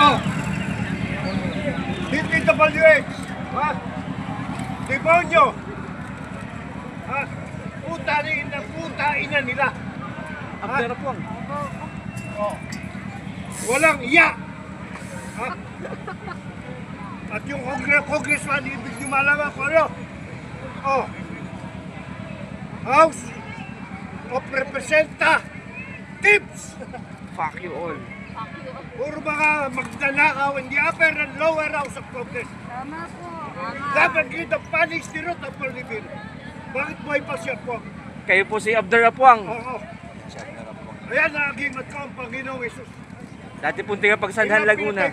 Oh. DPWH. Ha? Demonyo. Ha? Puta ina nila. Abdera po. Oh. Walang iya. Ha? At yung congressman, ibig nyo malaman ko ano? Oh. House of Representatives. Fuck you all. Puro mga magnanakaw in the upper and lower house of Congress. Tama po. Tama. Dapat kita panis ni Ruth ang Polivir. Bakit mo ipasya po? Kayo po si Abdera Puang. Oo. Ayan, nakagimat ko ang Panginoong Jesus. Dati pong tiga Pagsanhan, Laguna.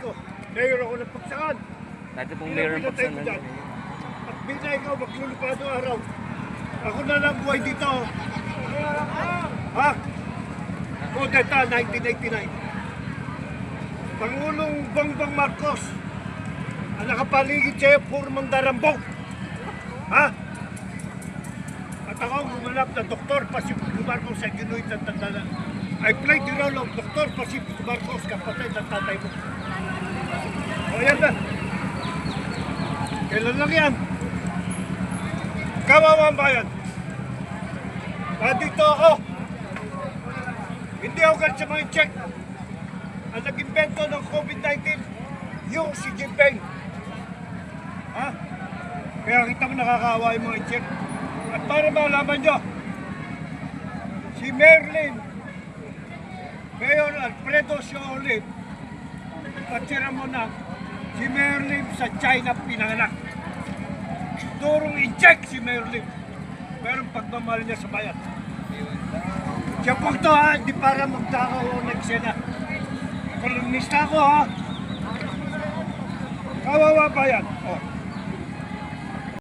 Mayor ako ng Pagsangan. Dati pong mayor ng Pagsanhan. At binay ko, maglulupado araw. Ako na lang buhay dito. Ha? Kudeta 1989. Pangulong Bongbong Marcos ang nakapaligid sa'yo, puro mandarambog. Ha? At ako gumanap na Dr. Pacifico Marcos sa ginuhit ng tandala. I played the role of Dr. Pacifico Marcos, kapatid ng tatay mo. O yan na. Kailan lang yan? Kawawa ang bayan. Dito ako. Hindi ako galit sa mga check. Ang nag-invento ng COVID-19, yung si Jinping. Ha? Kaya kita mo nakakawa yung mga check. At para malaman nyo, si Mayor Alfredo Siolim, at sira mo na, si Mayor Lim sa China pinanganak. Turong i-check si Mayor Lim. Pero pagmamahal niya sa bayan. Siya po ito ha, hindi para magtakaw o nagsena. Kolumnista ko ha. Kawawa ba yan? Oh.